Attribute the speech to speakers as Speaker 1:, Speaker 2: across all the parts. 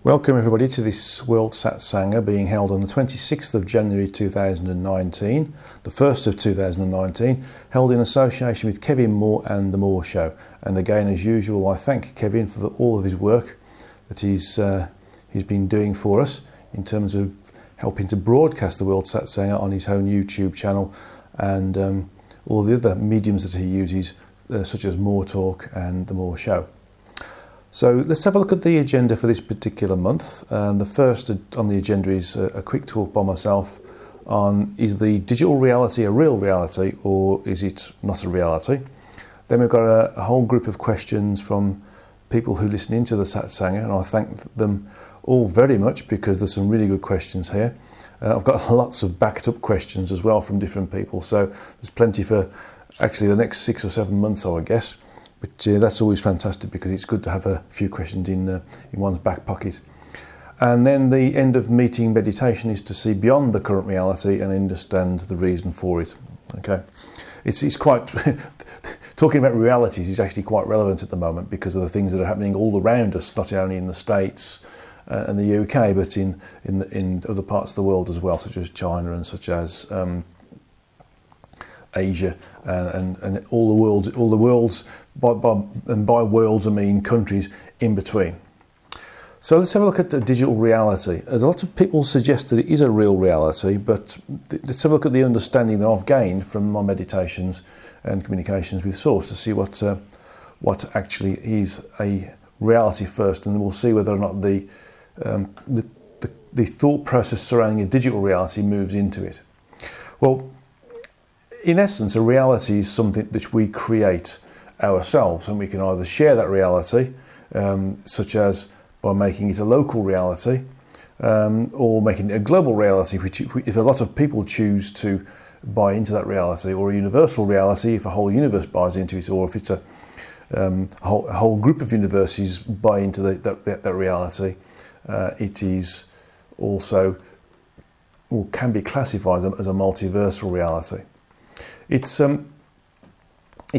Speaker 1: Welcome everybody to this World Satsanga being held on the 26th of January 2019, the 1st of 2019, held in association with Kevin Moore and The Moore Show. And again, as usual, I thank Kevin for all of his work that he's been doing for us in terms of helping to broadcast the World Satsanga on his own YouTube channel and all the other mediums that he uses, such as Moore Talk and The Moore Show. So let's have a look at the agenda for this particular month. The first on the agenda is a quick talk by myself on, is the digital reality a real reality or is it not a reality? Then we've got a whole group of questions from people who listen into the Satsanga, and I thank them all very much because there's some really good questions here. I've got lots of backed up questions as well from different people, so there's plenty for actually the next 6 or 7 months, I would guess. But that's always fantastic because it's good to have a few questions in one's back pocket. And then the end of meeting meditation is to see beyond the current reality and understand the reason for it. Okay, it's quite talking about realities is actually quite relevant at the moment because of the things that are happening all around us, not only in the States and the UK, but in other parts of the world as well, such as China and such as Asia and all the worlds, by worlds I mean countries in between. So let's have a look at the digital reality. As a lot of people suggest that it is a real reality, but let's have a look at the understanding that I've gained from my meditations and communications with Source to see what actually is a reality first, and then we'll see whether or not the thought process surrounding a digital reality moves into it. Well, in essence, a reality is something that we create ourselves, and we can either share that reality, such as by making it a local reality, or making it a global reality, which if a lot of people choose to buy into that reality, or a universal reality if a whole universe buys into it, or if it's a whole group of universes buy into that reality, it is also, or can be classified as a multiversal reality. It's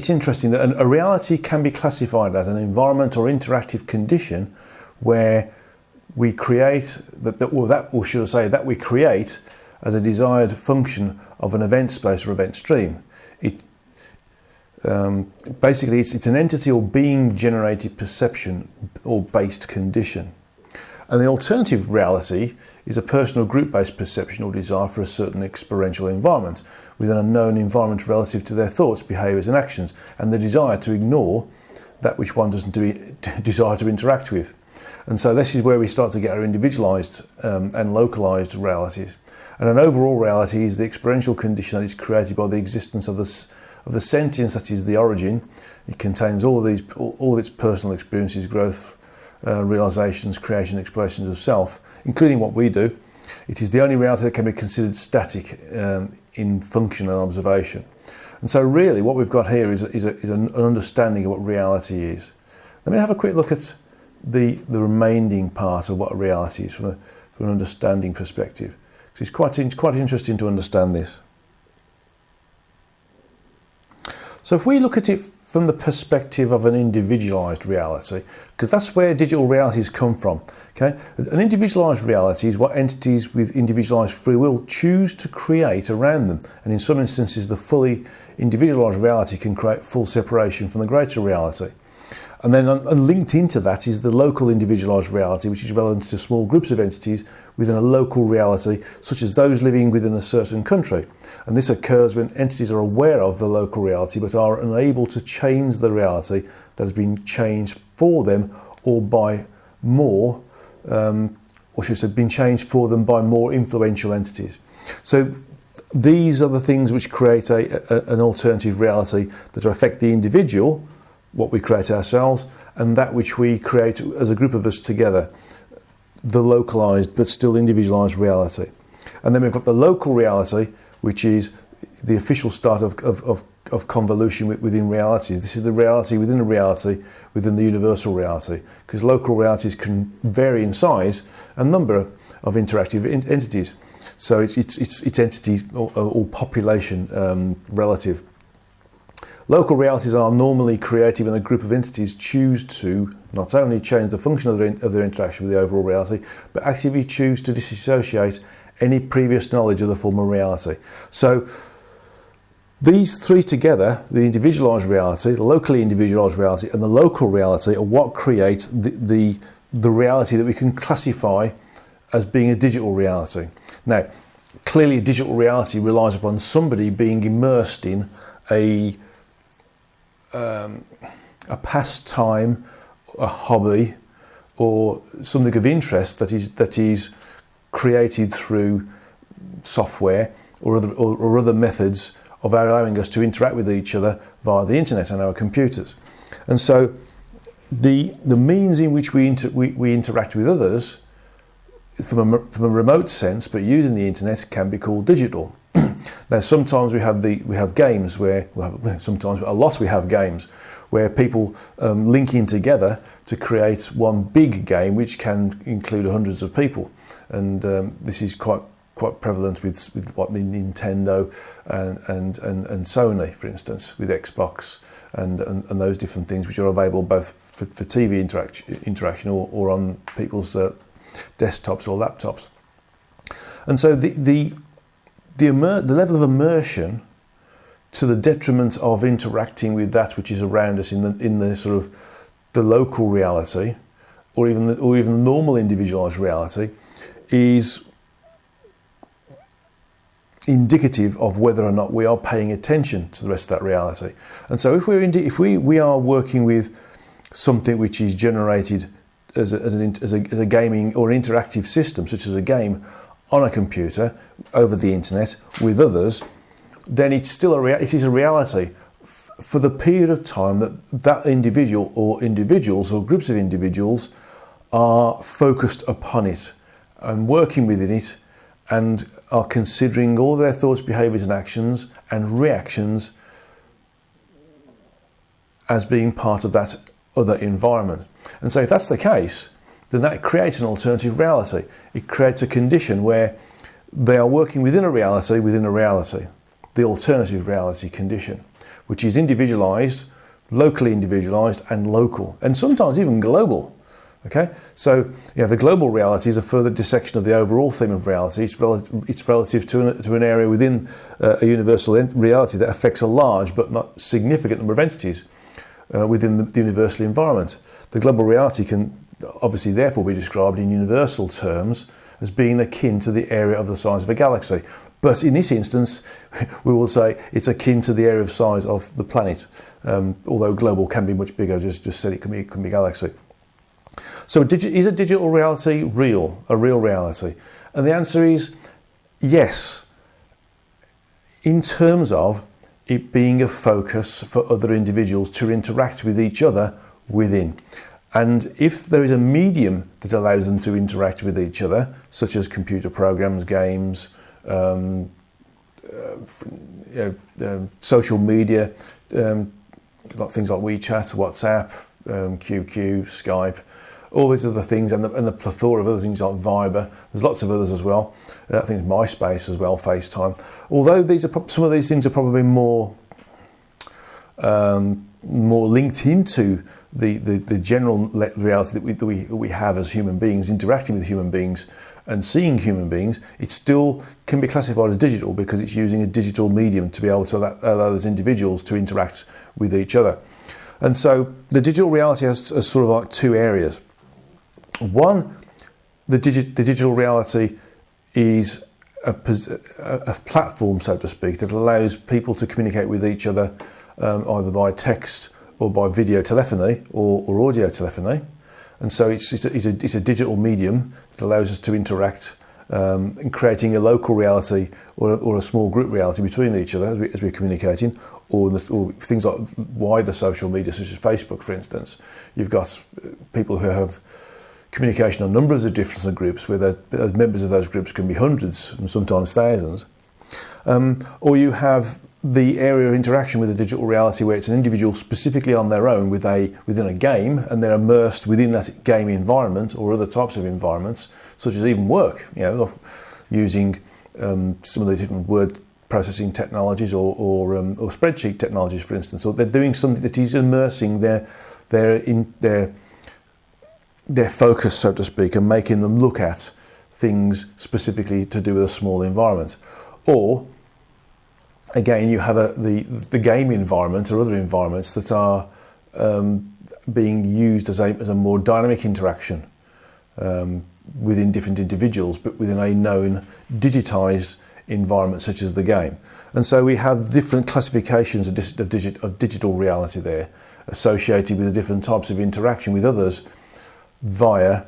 Speaker 1: interesting that a reality can be classified as an environment or interactive condition where we create that we create as a desired function of an event space or event stream. Basically, it's an entity or being generated perception or based condition. And the alternative reality is a personal group-based perception or desire for a certain experiential environment with an unknown environment relative to their thoughts, behaviours and actions, and the desire to ignore that which one doesn't desire to interact with. And so this is where we start to get our individualised and localised realities. And an overall reality is the experiential condition that is created by the existence of the sentience that is the origin. It contains all of its personal experiences, growth, realizations, creation, expressions of self, including what we do. It is the only reality that can be considered static in function and observation. And so really what we've got here is an understanding of what reality is. Let me have a quick look at the remaining part of what a reality is from an understanding perspective, because it's quite interesting to understand this. So if we look at it from the perspective of an individualised reality, because that's where digital realities come from. Okay, an individualised reality is what entities with individualised free will choose to create around them, and in some instances the fully individualised reality can create full separation from the greater reality. And then linked into that is the local individualised reality, which is relevant to small groups of entities within a local reality, such as those living within a certain country. And this occurs when entities are aware of the local reality but are unable to change the reality that has been changed for them or by more, or should I say, been changed for them by more influential entities. So these are the things which create an alternative reality that affect the individual, what we create ourselves, and that which we create as a group of us together, the localised but still individualised reality. And then we've got the local reality, which is the official start of convolution within realities. This is the reality within a reality within the universal reality, because local realities can vary in size and number of interactive entities. So it's entities or population relative. Local realities are normally created when a group of entities choose to not only change the function of their interaction with the overall reality, but actively choose to disassociate any previous knowledge of the former reality. So these three together, the individualized reality, the locally individualized reality, and the local reality, are what creates the reality that we can classify as being a digital reality. Now, clearly a digital reality relies upon somebody being immersed in a pastime, a hobby, or something of interest that is created through software or other methods of allowing us to interact with each other via the internet and our computers. And so the means in which we interact with others from a remote sense, but using the internet, can be called digital. Now, sometimes we have games where, sometimes a lot we have games where people link in together to create one big game which can include hundreds of people, and this is quite prevalent with what the Nintendo and Sony, for instance, with Xbox and those different things which are available both for TV interaction or on people's desktops or laptops. And so the level of immersion, to the detriment of interacting with that which is around us in the sort of the local reality, or even the normal individualized reality, is indicative of whether or not we are paying attention to the rest of that reality. And so if we are working with something which is generated as a gaming or interactive system, such as a game on a computer over the internet with others, then it's still it is a reality for the period of time that individual or individuals or groups of individuals are focused upon it and working within it, and are considering all their thoughts, behaviours and actions and reactions as being part of that other environment. And so if that's the case, then that creates an alternative reality. It creates a condition where they are working within a reality, the alternative reality condition, which is individualised, locally individualised and local, and sometimes even global. Okay, so the global reality is a further dissection of the overall theme of reality. It's relative to an area within a universal reality that affects a large but not significant number of entities within the universal environment. The global reality can obviously therefore be described in universal terms as being akin to the area of the size of a galaxy. But in this instance, we will say it's akin to the area of size of the planet, although global can be much bigger. Just said it can be galaxy. So is a digital reality real, a real reality? And the answer is yes, in terms of it being a focus for other individuals to interact with each other within. And if there is a medium that allows them to interact with each other, such as computer programs, games, social media, things like WeChat, WhatsApp, QQ, Skype, all these other things, and the plethora of other things like Viber. There's lots of others as well. I think MySpace as well, FaceTime. Although some of these things are probably more linked into the general reality that we have as human beings, interacting with human beings and seeing human beings, it still can be classified as digital because it's using a digital medium to be able to allow those individuals to interact with each other. And so the digital reality has sort of like two areas. One, the digital reality is a platform, so to speak, that allows people to communicate with each other either by text or by video telephony or audio telephony. And so it's a digital medium that allows us to interact in creating a local reality or a small group reality between each other as we're communicating, or things like wider social media such as Facebook, for instance. You've got people who have communication on numbers of different groups where the members of those groups can be hundreds and sometimes thousands. Or you have the area of interaction with a digital reality where it's an individual specifically on their own within a game, and they're immersed within that game environment or other types of environments, such as even work, using some of the different word processing technologies or spreadsheet technologies, for instance, or they're doing something that is immersing their focus, so to speak, and making them look at things specifically to do with a small environment. Or again, you have the game environment or other environments that are being used as a more dynamic interaction within different individuals, but within a known digitized environment such as the game. And so we have different classifications of digital reality there, associated with the different types of interaction with others via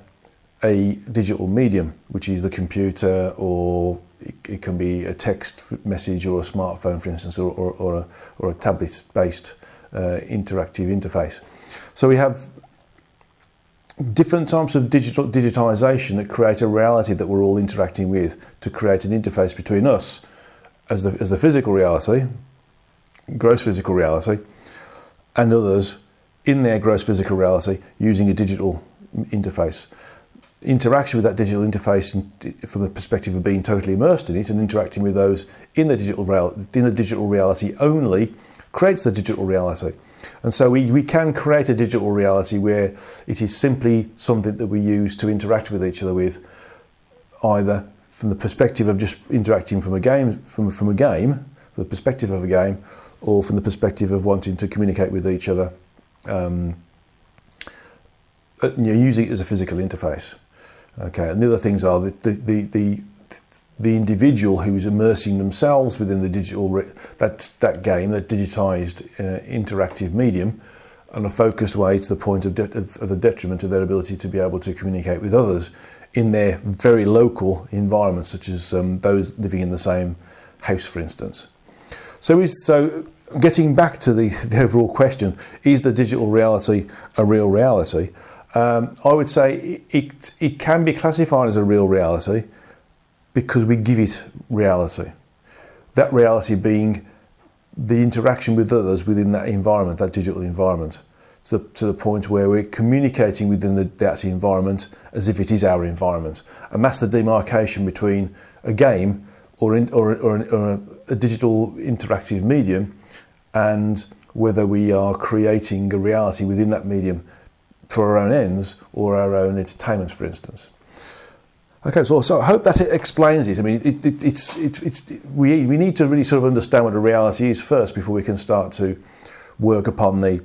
Speaker 1: a digital medium, which is the computer, or it can be a text message or a smartphone, for instance, or a tablet-based interactive interface. So we have different types of digitization that create a reality that we're all interacting with to create an interface between us as the physical reality, gross physical reality, and others in their gross physical reality using a digital interface. Interaction with that digital interface from the perspective of being totally immersed in it and interacting with those in the digital reality only creates the digital reality. And so we can create a digital reality where it is simply something that we use to interact with each other with, either from the perspective of just interacting from a game, from the perspective of a game, or from the perspective of wanting to communicate with each other, using it as a physical interface. Okay, and the other things are the individual who is immersing themselves within the digital that game, that digitized interactive medium, in a focused way to the point of the detriment of their ability to be able to communicate with others in their very local environment, such as those living in the same house, for instance. So getting back to the overall question, is the digital reality a real reality? I would say it can be classified as a real reality because we give it reality. That reality being the interaction with others within that environment, that digital environment, to the point where we're communicating within that environment as if it is our environment. And that's the demarcation between a game or a digital interactive medium and whether we are creating a reality within that medium for our own ends or our own entertainment, for instance. Okay, so I hope that explains it. I mean, we need to really sort of understand what a reality is first before we can start to work upon the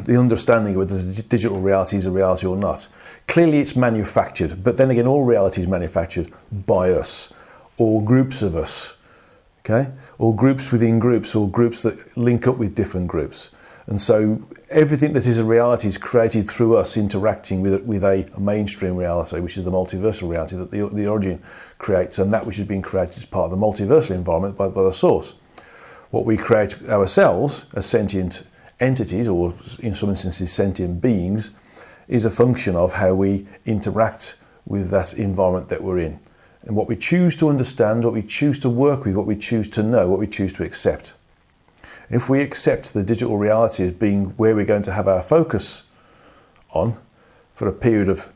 Speaker 1: understanding of whether the digital reality is a reality or not. Clearly, it's manufactured, but then again, all reality is manufactured by us or groups of us. Okay, or groups within groups, or groups that link up with different groups. And so everything that is a reality is created through us interacting with a mainstream reality, which is the multiversal reality that the origin creates, and that which has been created as part of the multiversal environment by the source. What we create ourselves as sentient entities, or in some instances sentient beings, is a function of how we interact with that environment that we're in. And what we choose to understand, what we choose to work with, what we choose to know, what we choose to accept. If we accept the digital reality as being where we're going to have our focus on for a period of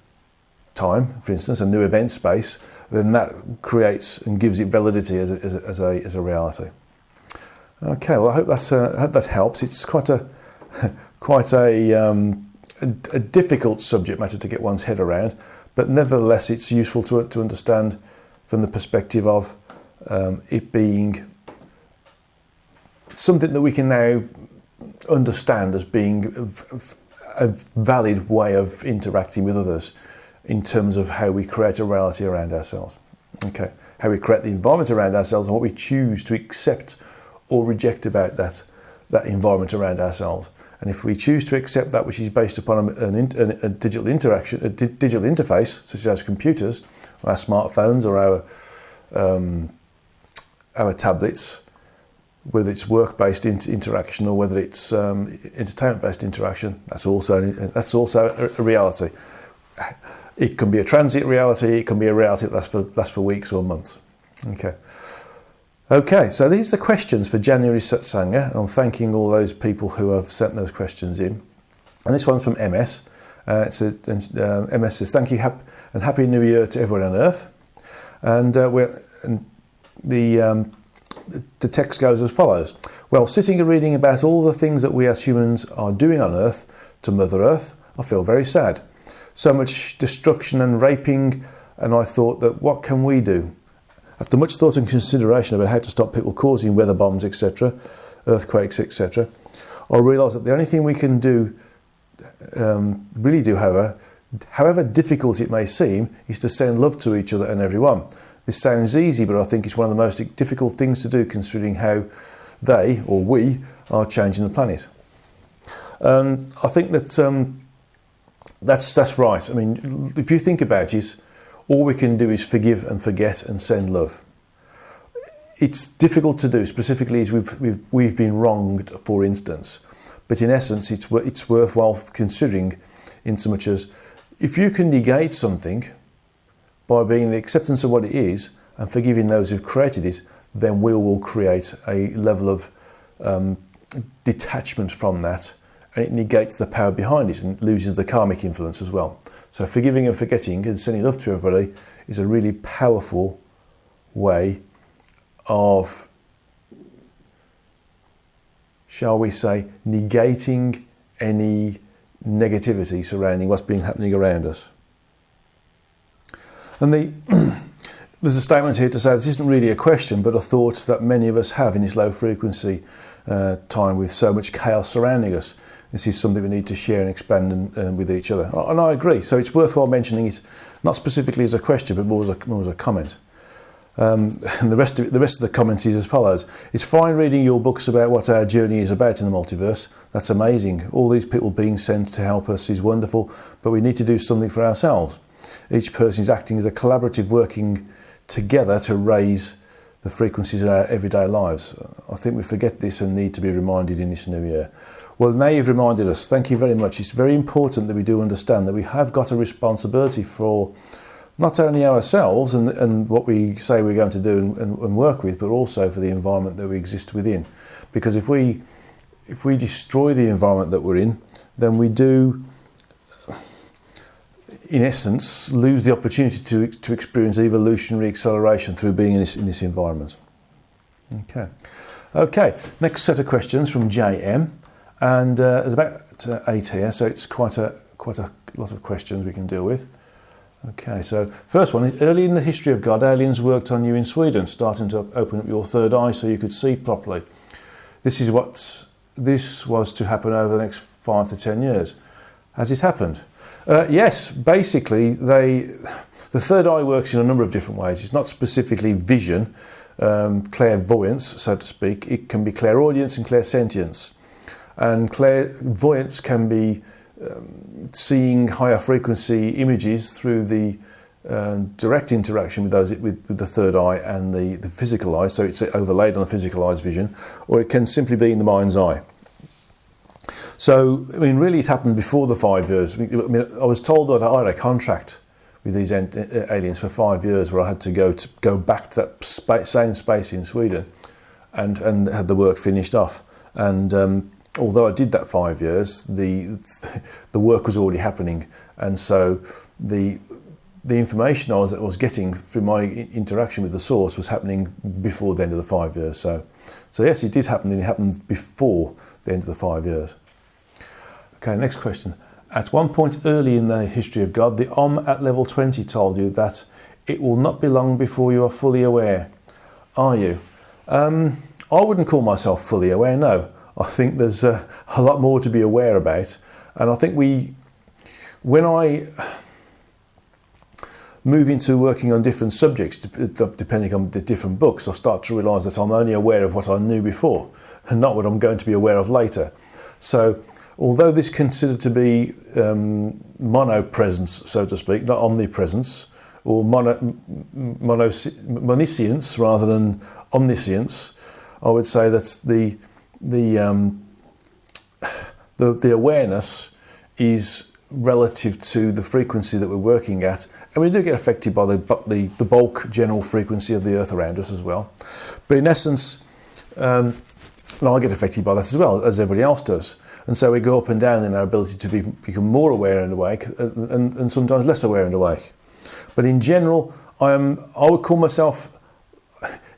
Speaker 1: time, for instance, a new event space, then that creates and gives it validity as a reality. Okay, well, I hope that helps. It's quite a difficult subject matter to get one's head around, but nevertheless, it's useful to understand from the perspective of it being something that we can now understand as being a valid way of interacting with others in terms of how we create a reality around ourselves. Okay, how we create the environment around ourselves and what we choose to accept or reject about that environment around ourselves. And if we choose to accept that which is based upon a digital interaction, a digital interface, such as computers, or our smartphones, or our tablets, whether it's work-based interaction or whether it's entertainment-based interaction, that's also a reality. It can be a transient reality. It can be a reality that lasts for weeks or months. Okay, so these are the questions for January Satsanga, and I'm thanking all those people who have sent those questions in. And this one's from MS. MS says, "Thank you and Happy New Year to everyone on Earth." And the text goes as follows. Well, sitting and reading about all the things that we as humans are doing on Earth to Mother Earth, I feel very sad. So much destruction and raping, and I thought that what can we do? After much thought and consideration about how to stop people causing weather bombs, etc., earthquakes, etc., I realised that the only thing we can do, really do, however difficult it may seem, is to send love to each other and everyone. This sounds easy, but I think it's one of the most difficult things to do, considering how they, or we, are changing the planet. I think that that's right. I mean, if you think about it, all we can do is forgive and forget and send love. It's difficult to do, specifically as we've been wronged, for instance. But in essence, it's worthwhile considering, in so much as if you can negate something by being the acceptance of what it is and forgiving those who've created it, then we will create a level of detachment from that, and it negates the power behind it and loses the karmic influence as well. So forgiving and forgetting and sending love to everybody is a really powerful way of, shall we say, negating any negativity surrounding what's been happening around us. And there's a statement here to say this isn't really a question, but a thought that many of us have in this low frequency time with so much chaos surrounding us. This is something we need to share and expand with each other. And I agree. So it's worthwhile mentioning it, not specifically as a question, but more as a comment. And the rest of the comment is as follows. It's fine reading your books about what our journey is about in the multiverse. That's amazing. All these people being sent to help us is wonderful, but we need to do something for ourselves. Each person is acting as a collaborative, working together to raise the frequencies of our everyday lives. I think we forget this and need to be reminded in this new year. Well, now you've reminded us. Thank you very much. It's very important that we do understand that we have got a responsibility for not only ourselves and what we say we're going to do and work with, but also for the environment that we exist within. Because if we destroy the environment that we're in, then we do, in essence, lose the opportunity to experience evolutionary acceleration through being in this environment. Okay. Next set of questions from JM, and there's about 8 here, so it's quite a lot of questions we can deal with. Okay, so first one is, early in the history of God, aliens worked on you in Sweden, starting to open up your third eye so you could see properly. This was to happen over the next 5 to 10 years. Has it happened? Yes, basically the third eye works in a number of different ways. It's not specifically vision, clairvoyance, so to speak. It can be clairaudience and clairsentience. And clairvoyance can be seeing higher frequency images through the direct interaction with the third eye and the physical eye, so it's overlaid on the physical eye's vision, or it can simply be in the mind's eye. So, I mean, really it happened before the 5 years. I was told that I had a contract with these aliens for 5 years where I had to go back to that same space in Sweden and had the work finished off. And although I did that 5 years, the work was already happening, and so the information I was getting through my interaction with the source was happening before the end of the 5 years. So yes, it did happen, and it happened before the end of the 5 years. Okay, next question. At one point early in the history of God, the at level 20 told you that it will not be long before you are fully aware. Are you? I wouldn't call myself fully aware, no. I think there's a lot more to be aware about, and I think when I move into working on different subjects, depending on the different books, I start to realise that I'm only aware of what I knew before, and not what I'm going to be aware of later. So, although this is considered to be monopresence, so to speak, not omnipresence, or moniscience rather than omniscience, I would say that the awareness is relative to the frequency that we're working at, and we do get affected by the bulk general frequency of the earth around us as well. But in essence, I get affected by that as well, as everybody else does. And so we go up and down in our ability to become more aware and awake, and sometimes less aware and awake. But in general, I would call myself,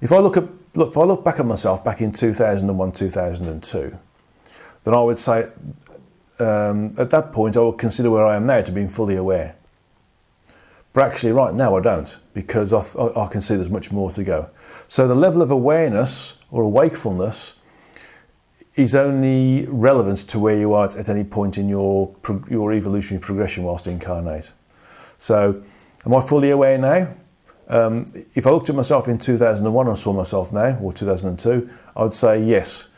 Speaker 1: if I look back at myself back in 2001, 2002, then I would say at that point I would consider where I am now to be fully aware. But actually right now I don't, because I can see there's much more to go. So the level of awareness or wakefulness is only relevant to where you are at any point in your evolutionary progression whilst incarnate. So am I fully aware now? If I looked at myself in 2001 and saw myself now, or 2002, I would say yes.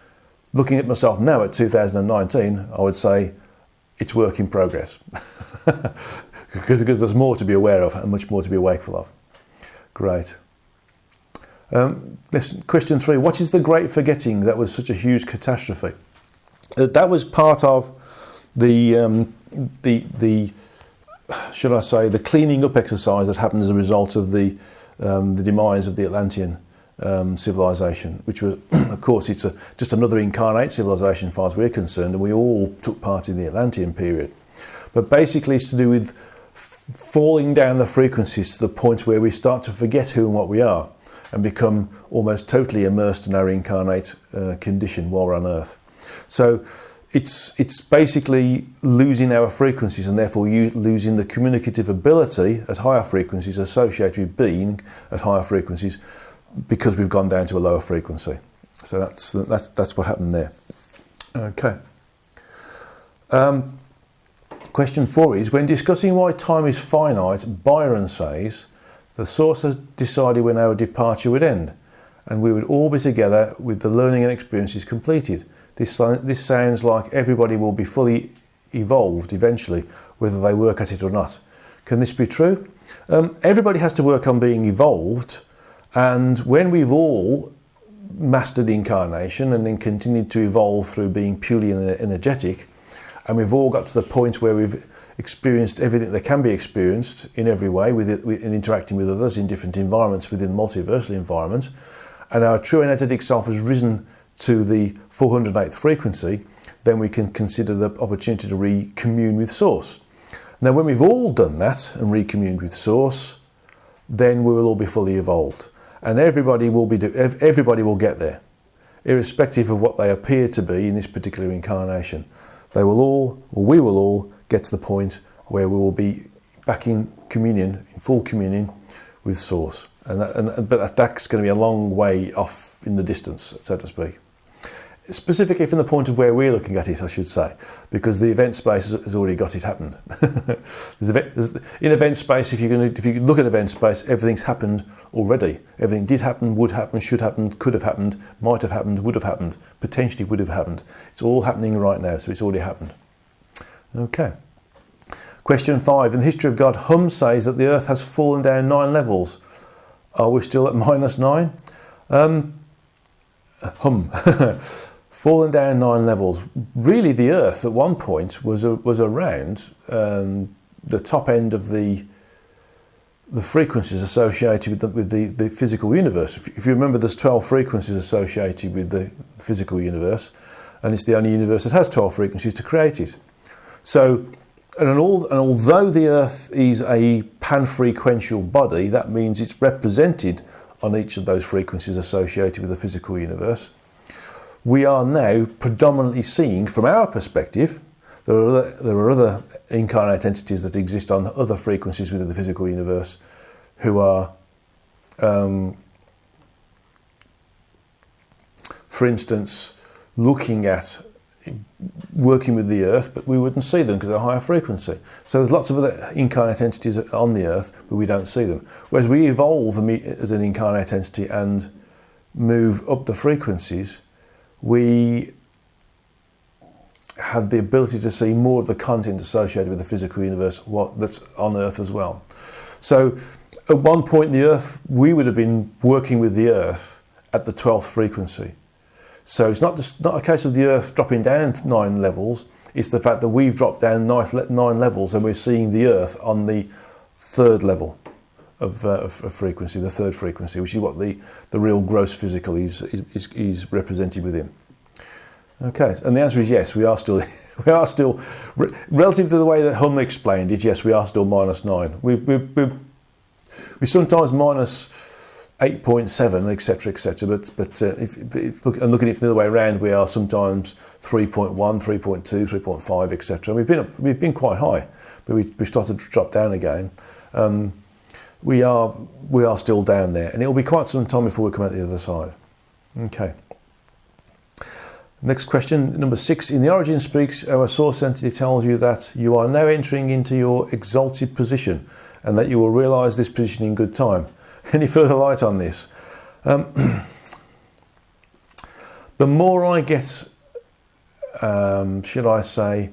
Speaker 1: Looking at myself now at 2019, I would say it's work in progress. Because there's more to be aware of and much more to be wakeful of. Great. Listen, question 3. What is the great forgetting that was such a huge catastrophe? That was part of the should I say, the cleaning up exercise that happened as a result of the demise of the Atlantean civilization, which was, of course, it's just another incarnate civilization as far as we're concerned, and we all took part in the Atlantean period. But basically it's to do with falling down the frequencies to the point where we start to forget who and what we are and become almost totally immersed in our incarnate condition while we're on Earth. So it's basically losing our frequencies and therefore losing the communicative ability as higher frequencies associated with being at higher frequencies, because we've gone down to a lower frequency. So that's what happened there. Okay. Question 4 is, when discussing why time is finite, Byron says, the source has decided when our departure would end, and we would all be together with the learning and experiences completed. This sounds like everybody will be fully evolved eventually, whether they work at it or not. Can this be true? Everybody has to work on being evolved, and when we've all mastered incarnation and then continued to evolve through being purely energetic, and we've all got to the point where we've experienced everything that can be experienced in every way, in interacting with others in different environments within the multiversal environment, and our true energetic self has risen to the 408th frequency, then we can consider the opportunity to recommune with Source. Now, when we've all done that and recommuned with Source, then we will all be fully evolved, and everybody will get there, irrespective of what they appear to be in this particular incarnation. They will all, or we will all, get to the point where we will be back in communion, in full communion with Source. But that's going to be a long way off in the distance, so to speak. Specifically from the point of where we're looking at it, I should say, because the event space has already got it happened. In event space, if you look at event space, everything's happened already. Everything did happen, would happen, should happen, could have happened, might have happened, would have happened, potentially would have happened. It's all happening right now, so it's already happened. Okay. Question 5. In the history of God, Hum says that the Earth has fallen down 9 levels. Are we still at -9? Hum. Fallen down 9 levels. Really, the Earth at one point was around the top end of the frequencies associated with the physical universe. If you remember, there's 12 frequencies associated with the physical universe, and it's the only universe that has 12 frequencies to create it. So, and although the Earth is a pan-frequential body, that means it's represented on each of those frequencies associated with the physical universe. We are now predominantly seeing, from our perspective, there are other incarnate entities that exist on other frequencies within the physical universe who are, for instance, looking at working with the Earth, but we wouldn't see them because they're higher frequency. So there's lots of other incarnate entities on the Earth, but we don't see them. Whereas we evolve as an incarnate entity and move up the frequencies, we have the ability to see more of the content associated with the physical universe, that's on Earth as well. So at one point in the Earth, we would have been working with the Earth at the 12th frequency. So it's not a case of the Earth dropping down 9 levels, it's the fact that we've dropped down 9 levels and we're seeing the Earth on the 3rd level of frequency, the 3rd frequency, which is what the real gross physical is represented within. Okay, and the answer is yes, we are still relative to the way that Hum explained it, yes, we are still -9. We sometimes 8.7, etc., etc. But looking at it from the other way around, we are sometimes 3.1, 3.2, 3.5, etc. We've been quite high, but we started to drop down again. We are still down there, and it will be quite some time before we come out the other side. Okay. Next question, number 6. In the Origin Speaks, our source entity tells you that you are now entering into your exalted position, and that you will realise this position in good time. Any further light on this? The more I get, should I say,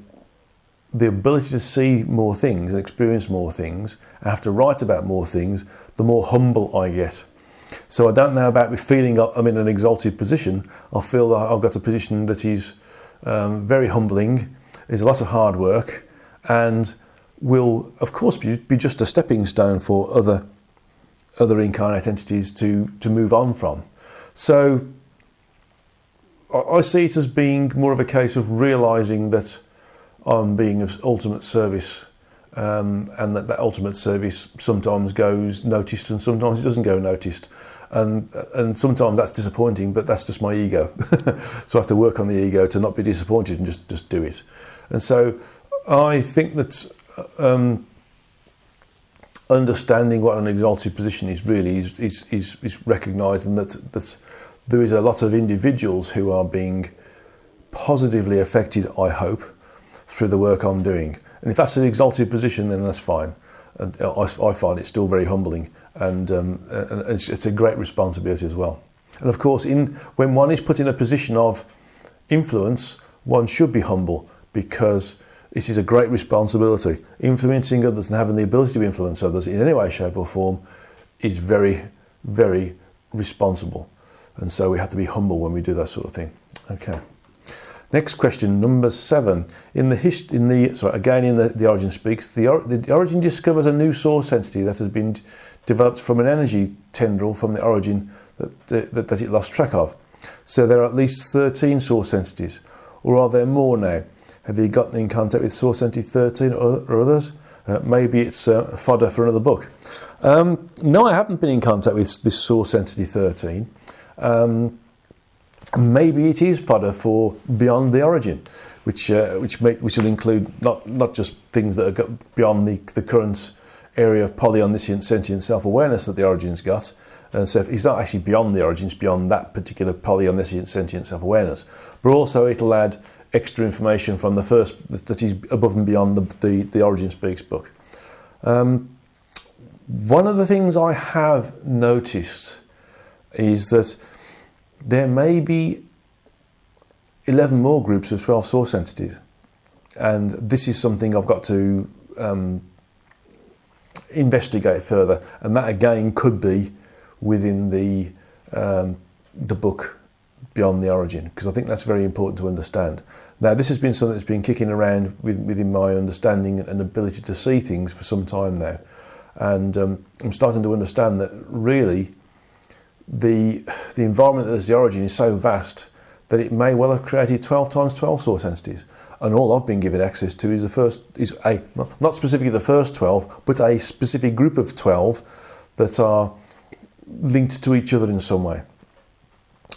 Speaker 1: the ability to see more things and experience more things, I have to write about more things, the more humble I get. So I don't know about me feeling I'm in an exalted position. I feel that I've got a position that is very humbling, is a lot of hard work, and will, of course, be just a stepping stone for other incarnate entities to move on from. So I see it as being more of a case of realising that I'm being of ultimate service, and that ultimate service sometimes goes noticed and sometimes it doesn't go noticed, and sometimes that's disappointing, but that's just my ego. So I have to work on the ego to not be disappointed and just do it. And so I think that understanding what an exalted position is really is recognising that there is a lot of individuals who are being positively affected, I hope, through the work I'm doing. And if that's an exalted position, then that's fine. And I find it still very humbling, and it's a great responsibility as well. And of course, when one is put in a position of influence, one should be humble, because it is a great responsibility. Influencing others and having the ability to influence others in any way, shape or form is very, very responsible. And so we have to be humble when we do that sort of thing. Okay. Next question, number 7. In the Origin Speaks, the Origin discovers a new source entity that has been developed from an energy tendril from the Origin that it lost track of. So there are at least 13 source entities, or are there more now? Have you gotten in contact with source entity 13 or others? Maybe it's fodder for another book. No, I haven't been in contact with this source entity 13. Maybe it is fodder for Beyond the Origin, which will include not just things that are beyond the current area of polyomniscient sentient self-awareness that the Origin's got. And so it's not actually beyond the Origin, it's beyond that particular polyomniscient sentient self-awareness. But also it'll add extra information from the first that is above and beyond the Origin Speaks book. One of the things I have noticed is that there may be 11 more groups of 12 source entities, and this is something I've got to investigate further, and that again could be within the book Beyond the Origin, because I think that's very important to understand. Now, this has been something that's been kicking around within my understanding and ability to see things for some time now, and I'm starting to understand that really the environment that is the Origin is so vast that it may well have created 12 times 12 source entities, and all I've been given access to is not specifically the first 12, but a specific group of 12 that are linked to each other in some way.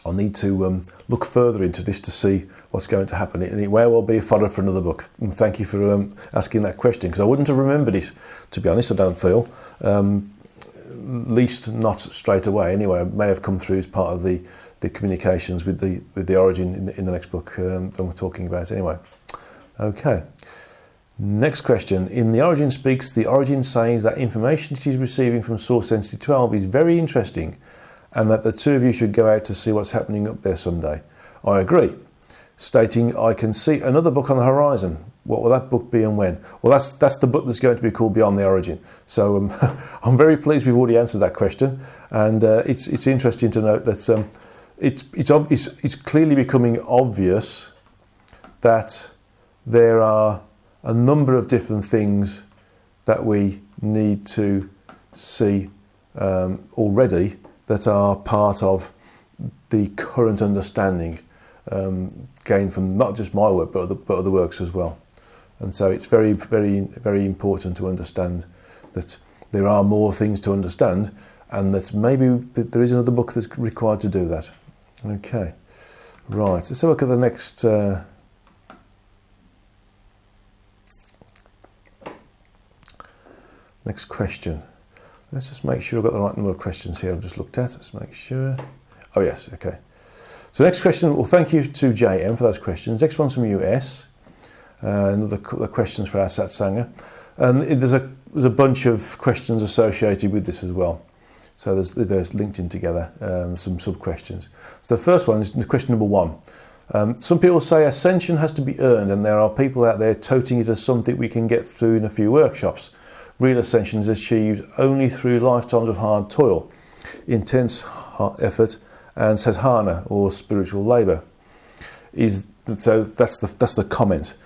Speaker 1: I'll need to look further into this to see what's going to happen. It may well be fodder for another book. And thank you for asking that question, because I wouldn't have remembered it, to be honest. I don't feel, least not straight away. Anyway, it may have come through as part of the communications with the Origin in the next book that we're talking about. Anyway, okay. Next question. In the Origin Speaks, the Origin says that information it is receiving from Source Entity 12 is very interesting, and that the two of you should go out to see what's happening up there someday. I agree, stating, I can see another book on the horizon. What will that book be and when? Well, that's the book that's going to be called Beyond the Origin. So I'm very pleased we've already answered that question, and it's interesting to note that it's clearly becoming obvious that there are a number of different things that we need to see already that are part of the current understanding gained from not just my work but other works as well. And so it's very, very, very important to understand that there are more things to understand, and that maybe there is another book that's required to do that. Okay, right, let's have a look at the next next question. Let's just make sure I've got the right number of questions here I've just looked at. Let's make sure. Oh yes, okay. So next question, well, thank you to JM for those questions. Next one's from US. Another couple of questions for our Satsanger. And there's a bunch of questions associated with this as well. So there's linked in together, some sub-questions. So the first one is question number 1. Some people say Ascension has to be earned, and there are people out there toting it as something we can get through in a few workshops. Real Ascension is achieved only through lifetimes of hard toil, intense effort, and sadhana, or spiritual labour. So that's the comment.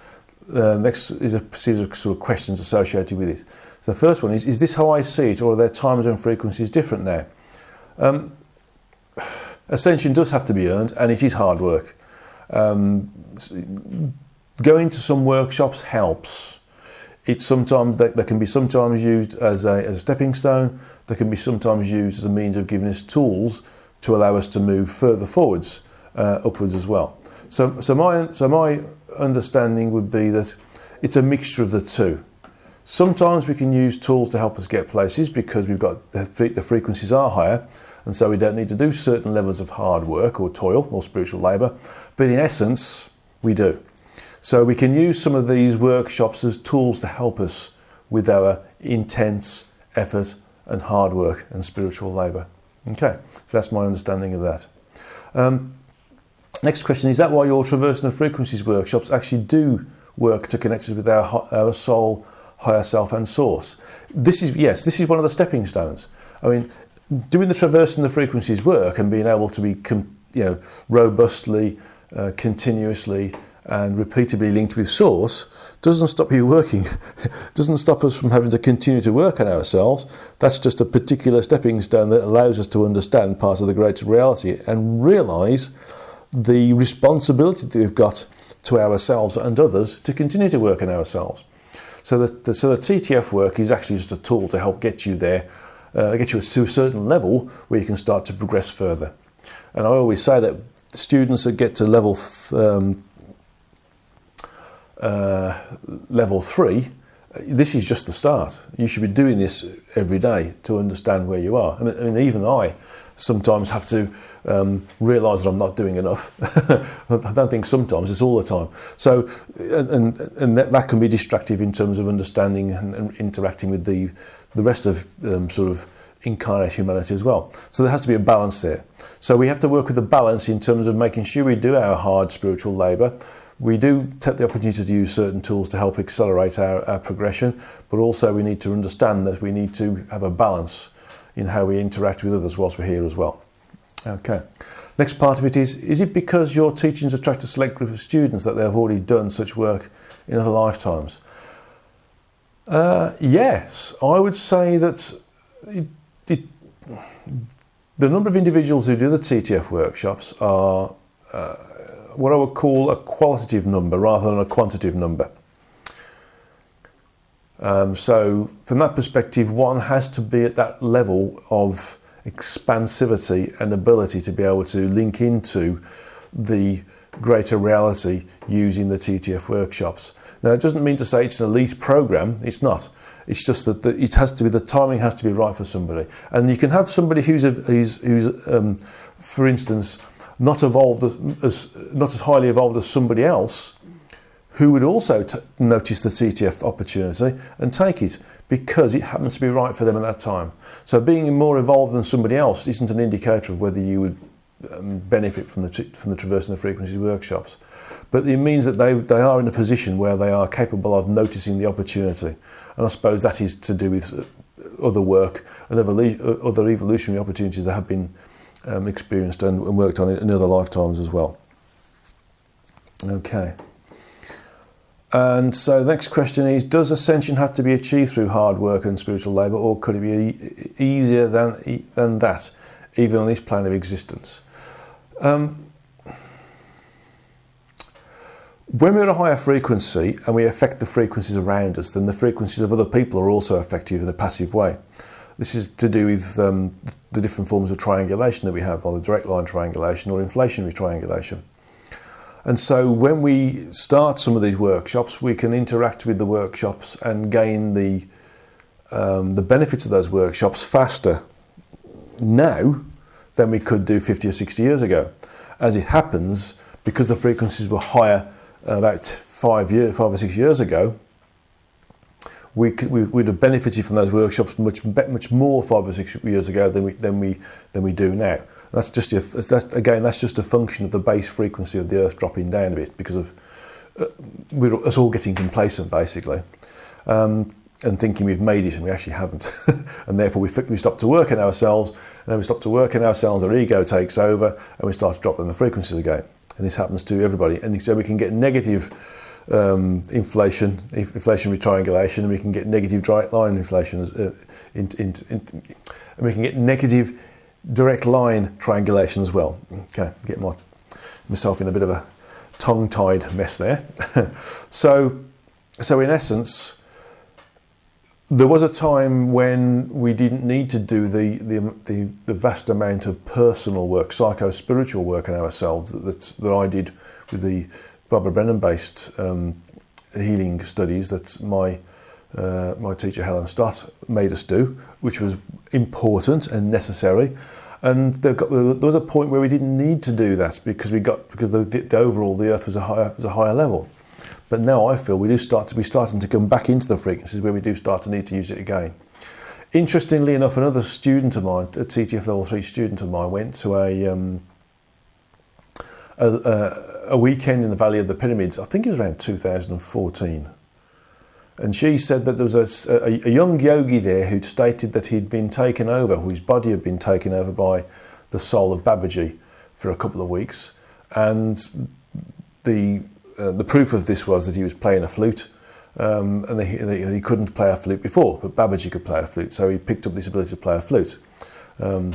Speaker 1: Next is a series of sort of questions associated with it. So the first one is this how I see it, or are there times and frequencies different now? Ascension does have to be earned, and it is hard work. Going to some workshops helps. It's sometimes they can be sometimes used as a stepping stone. They can be sometimes used as a means of giving us tools to allow us to move further forwards, upwards as well. So my understanding would be that it's a mixture of the two. Sometimes we can use tools to help us get places because we've got the frequencies are higher, and so we don't need to do certain levels of hard work or toil or spiritual labour. But in essence, we do. So we can use some of these workshops as tools to help us with our intense effort and hard work and spiritual labour. Okay, so that's my understanding of that. Next question, is that why your Traversing of Frequencies workshops actually do work to connect us with our soul, higher self and source? This is one of the stepping stones. I mean, doing the Traversing the Frequencies work and being able to be robustly, continuously and repeatedly linked with source doesn't stop you working. Doesn't stop us from having to continue to work on ourselves. That's just a particular stepping stone that allows us to understand part of the greater reality and realise the responsibility that we've got to ourselves and others to continue to work on ourselves. So the TTF work is actually just a tool to help get you there, get you to a certain level where you can start to progress further. And I always say that students that get to level 3, this is just the start. You should be doing this every day to understand where you are. I mean even I sometimes have to realise that I'm not doing enough. I don't think sometimes, it's all the time. So, and that can be distractive in terms of understanding and interacting with the rest of sort of incarnate humanity as well. So there has to be a balance there. So we have to work with the balance in terms of making sure we do our hard spiritual labour. We do take the opportunity to use certain tools to help accelerate our progression, but also we need to understand that we need to have a balance in how we interact with others whilst we're here as well. Okay. Next part of it is it because your teachings attract a select group of students that they've already done such work in other lifetimes? Yes, I would say that the number of individuals who do the TTF workshops are what I would call a qualitative number rather than a quantitative number. So from that perspective, one has to be at that level of expansivity and ability to be able to link into the greater reality using the TTF workshops. Now, it doesn't mean to say it's an elite program. It's not. It's just that it has to be, the timing has to be right for somebody. And you can have somebody who's for instance, not as highly evolved as somebody else, who would also notice the TTF opportunity and take it because it happens to be right for them at that time. So being more evolved than somebody else isn't an indicator of whether you would benefit from the Traversing the Frequencies workshops. But it means that they are in a position where they are capable of noticing the opportunity. And I suppose that is to do with other work and other evolutionary opportunities that have been experienced and worked on in other lifetimes as well. Okay. And so the next question is, does ascension have to be achieved through hard work and spiritual labour, or could it be easier than that, even on this plane of existence? When we're at a higher frequency and we affect the frequencies around us, then the frequencies of other people are also affected in a passive way. This is to do with the different forms of triangulation that we have, either direct line triangulation or inflationary triangulation. And so when we start some of these workshops, we can interact with the workshops and gain the benefits of those workshops faster now than we could do 50 or 60 years ago. As it happens, because the frequencies were higher about 5 or 6 years ago, we'd have benefited from those workshops much more 5 or 6 years ago than we do now. That's just a function of the base frequency of the Earth dropping down a bit because of us all getting complacent, basically, and thinking we've made it, and we actually haven't. And therefore we stop to work on ourselves, and then we stop to work on ourselves, our ego takes over, and we start to drop down the frequencies again. And this happens to everybody. And so we can get negative inflationary triangulation, and we can get negative direct line inflation, and we can get negative direct line triangulation as well. Okay, get myself in a bit of a tongue-tied mess there. So in essence, there was a time when we didn't need to do the vast amount of personal work, psychospiritual work on ourselves that I did with the Barbara Brennan-based healing studies that my teacher Helen Stott made us do, which was important and necessary. And there was a point where we didn't need to do that because the overall the Earth was a higher level. But now I feel we do start to be starting to come back into the frequencies where we do start to need to use it again. Interestingly enough, another student of mine, a TTF level 3 student of mine, went to a weekend in the Valley of the Pyramids. I think it was around 2014. And she said that there was a young yogi there who'd stated that he'd been taken over, whose body had been taken over by the soul of Babaji for a couple of weeks. And the proof of this was that he was playing a flute, and he couldn't play a flute before, but Babaji could play a flute, so he picked up this ability to play a flute. And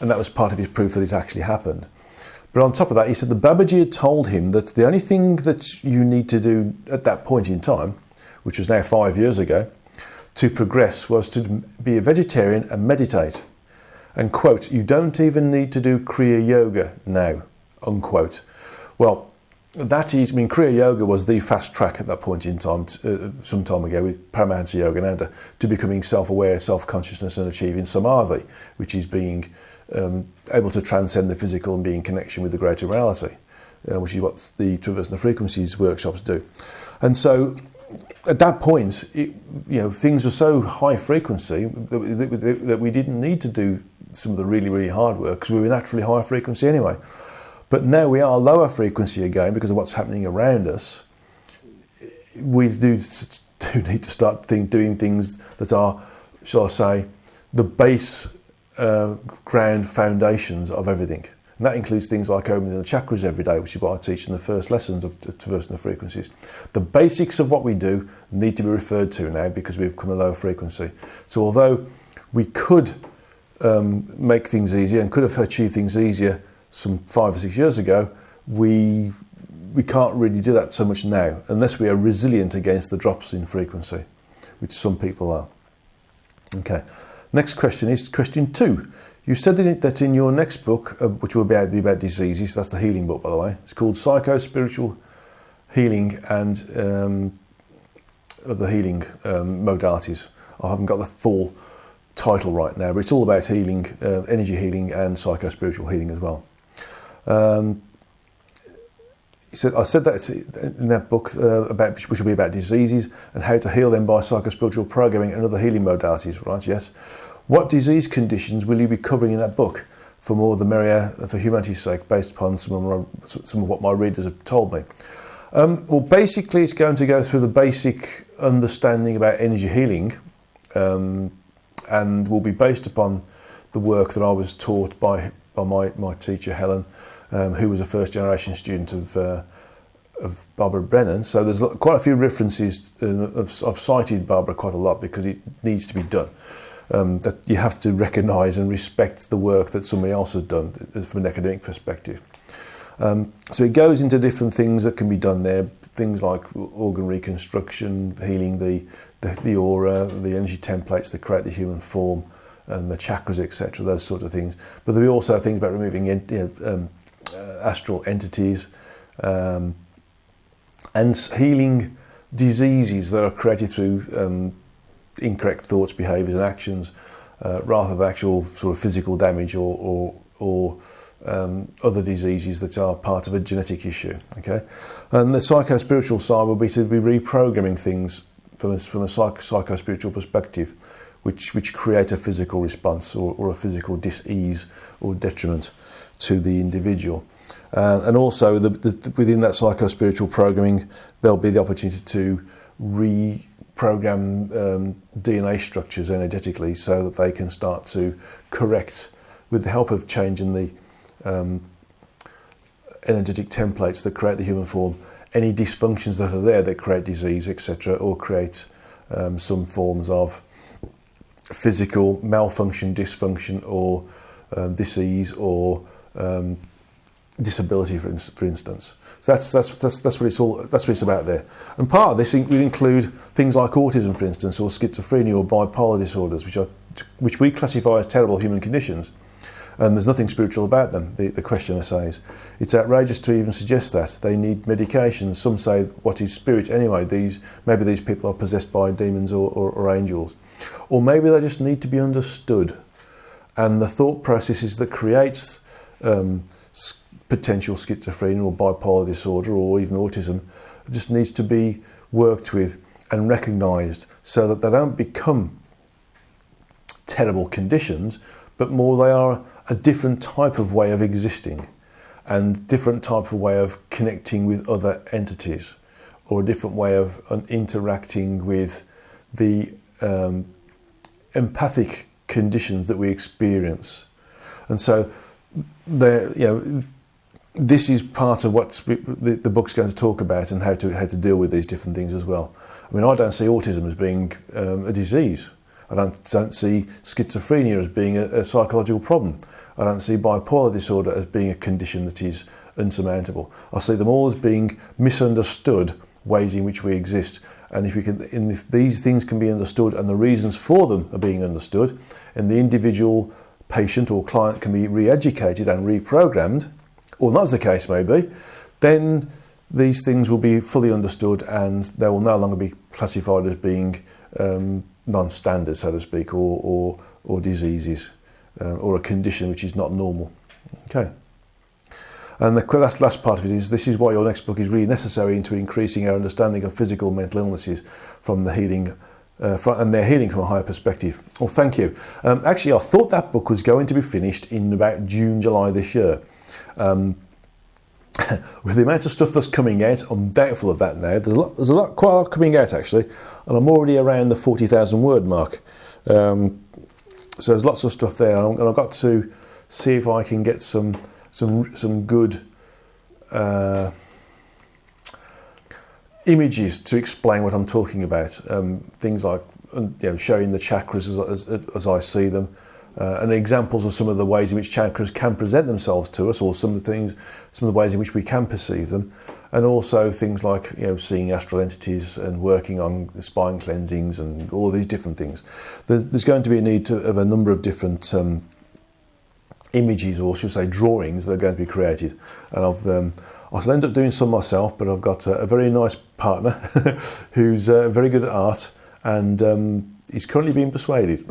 Speaker 1: that was part of his proof that it actually happened. But on top of that, he said that Babaji had told him that the only thing that you need to do at that point in time, which was now 5 years ago, to progress was to be a vegetarian and meditate. And, quote, you don't even need to do Kriya Yoga now, unquote. Well, that is, Kriya Yoga was the fast track at that point in time, some time ago, with Paramahansa Yogananda, to becoming self-aware, self-consciousness and achieving Samadhi, which is being able to transcend the physical and be in connection with the greater reality, which is what the Traversing the Frequencies workshops do. And so, at that point, things were so high frequency that we didn't need to do some of the really, really hard work because we were naturally high frequency anyway. But now we are lower frequency again because of what's happening around us. We do need to start doing things that are, shall I say, the base ground foundations of everything. And that includes things like opening the chakras every day, which is what I teach in the first lessons of Traversing the Frequencies. The basics of what we do need to be referred to now because we've come a lower frequency. So although we could make things easier and could have achieved things easier some 5 or 6 years ago, we can't really do that so much now unless we are resilient against the drops in frequency, which some people are. Okay, next question is question 2. You said that in your next book, which will be about diseases, that's the healing book, by the way. It's called Psychospiritual Healing and the healing modalities. I haven't got the full title right now, but it's all about healing, energy healing and psychospiritual healing as well. I said that in that book which will be about diseases and how to heal them by psychospiritual programming and other healing modalities, right? Yes. What disease conditions will you be covering in that book? For more the merrier, for humanity's sake, based upon some of what my readers have told me. Well, basically, it's going to go through the basic understanding about energy healing, and will be based upon the work that I was taught by my teacher Helen, who was a first-generation student of Barbara Brennan. So there's quite a few references. I've cited Barbara quite a lot because it needs to be done. That you have to recognise and respect the work that somebody else has done from an academic perspective. So it goes into different things that can be done there, things like organ reconstruction, healing the aura, the energy templates that create the human form, and the chakras, etc., those sort of things. But there are also things about removing astral entities and healing diseases that are created through incorrect thoughts, behaviours and actions, rather than actual sort of physical damage or other diseases that are part of a genetic issue. Okay, and the psychospiritual side will be to be reprogramming things from a psychospiritual perspective, which create a physical response or a physical dis-ease or detriment to the individual. And also within that psychospiritual programming, there'll be the opportunity to reprogram DNA structures energetically so that they can start to correct, with the help of changing the energetic templates that create the human form, any dysfunctions that are there that create disease, etc., or create some forms of physical malfunction, dysfunction, or disease, or disability, for instance. So that's what it's all. That's what it's about there. And part of this would include things like autism, for instance, or schizophrenia, or bipolar disorders, which we classify as terrible human conditions. And there's nothing spiritual about them, the questioner says. It's outrageous to even suggest that. They need medication. Some say, what is spirit anyway? Maybe these people are possessed by demons or angels. Or maybe they just need to be understood. And the thought processes that creates potential schizophrenia or bipolar disorder or even autism just needs to be worked with and recognised so that they don't become terrible conditions, but more they are a different type of way of existing and different type of way of connecting with other entities, or a different way of interacting with the empathic conditions that we experience. And so this is part of what the book's going to talk about, and how to deal with these different things as well. I mean, I don't see autism as being a disease. I don't see schizophrenia as being a psychological problem. I don't see bipolar disorder as being a condition that is insurmountable. I see them all as being misunderstood ways in which we exist. And if these things can be understood and the reasons for them are being understood, and the individual patient or client can be re-educated and reprogrammed, or not as the case may be, then these things will be fully understood and they will no longer be classified as being non-standard, so to speak, or diseases, or a condition which is not normal. Okay. And the last part of it is, this is why your next book is really necessary into increasing our understanding of physical and mental illnesses from the healing, and their healing from a higher perspective. Well, thank you. Actually, I thought that book was going to be finished in about June, July this year. With the amount of stuff that's coming out, I'm doubtful of that now. There's quite a lot coming out actually, and I'm already around the 40,000 word mark. So there's lots of stuff there, and I've got to see if I can get some good images to explain what I'm talking about. Things like showing the chakras as I see them. And examples of some of the ways in which chakras can present themselves to us, or some of the ways in which we can perceive them, and also things like seeing astral entities and working on spine cleansings and all of these different things. There's going to be a need of a number of different images, or should I say drawings, that are going to be created. And I'll end up doing some myself, but I've got a very nice partner who's very good at art, and he's currently being persuaded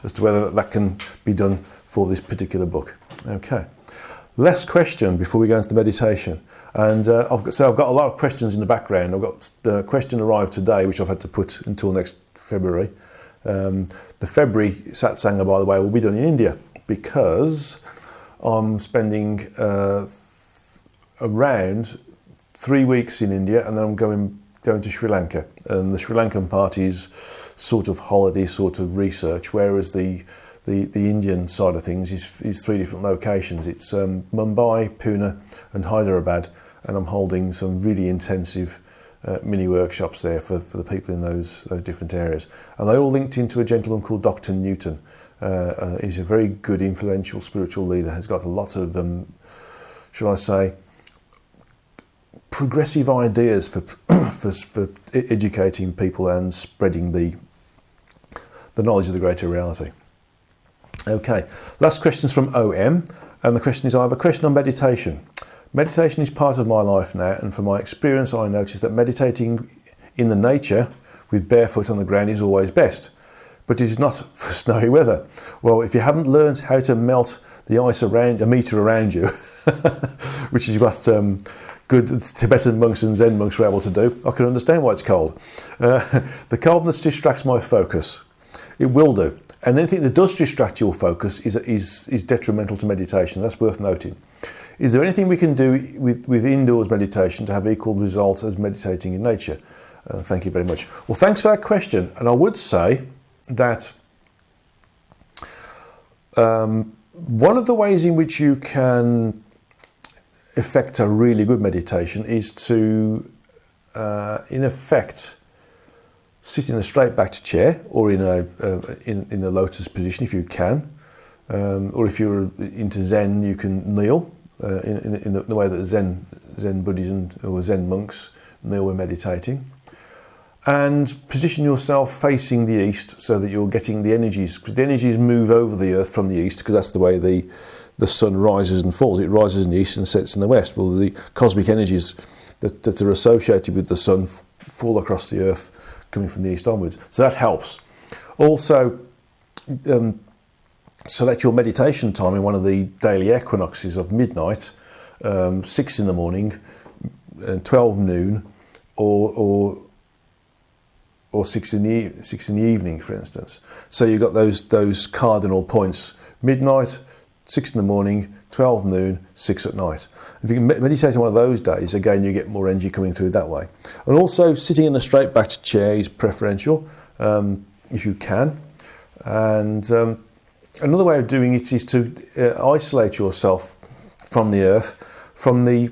Speaker 1: as to whether that can be done for this particular book. Okay. Last question before we go into the meditation. And I've got a lot of questions in the background. I've got the question arrived today, which I've had to put until next February. The February satsanga, by the way, will be done in India, because I'm spending around 3 weeks in India, and then I'm going to Sri Lanka, and the Sri Lankan part is sort of holiday, sort of research, whereas the Indian side of things is 3 different locations. It's Mumbai, Pune and Hyderabad, and I'm holding some really intensive mini workshops there for the people in those different areas, and they all linked into a gentleman called Dr. Newton. He's a very good, influential spiritual leader. He's got a lot of shall I say, progressive ideas for educating people and spreading the knowledge of the greater reality. Okay, last question is from OM, and the question is, I have a question on meditation. Meditation is part of my life now, and from my experience I noticed that meditating in the nature with barefoot on the ground is always best, but it is not for snowy weather. Well, if you haven't learned how to melt the ice around a metre around you, which is what good Tibetan monks and Zen monks were able to do, I can understand why it's cold. The coldness distracts my focus. It will do. And anything that does distract your focus is detrimental to meditation. That's worth noting. Is there anything we can do with indoors meditation to have equal results as meditating in nature? Thank you very much. Well, thanks for that question. And I would say that one of the ways in which you can effect a really good meditation is to, in effect, sit in a straight-backed chair or in a lotus position if you can, or if you're into Zen, you can kneel in the way that Zen Buddhism or Zen monks kneel when meditating, and position yourself facing the east so that you're getting the energies, because the energies move over the earth from the east, because that's the way the sun rises and falls. It rises in the east and sets in the west. Well, the cosmic energies that are associated with the sun fall across the earth coming from the east onwards. So that helps. Also, select your meditation time in one of the daily equinoxes of midnight, 6 in the morning, 12 noon, or 6 in the evening, for instance. So you've got those cardinal points: midnight, 6 in the morning, 12 noon, 6 at night. If you can meditate on one of those days, again, you get more energy coming through that way. And also, sitting in a straight-backed chair is preferential, if you can. And another way of doing it is to isolate yourself from the earth, from the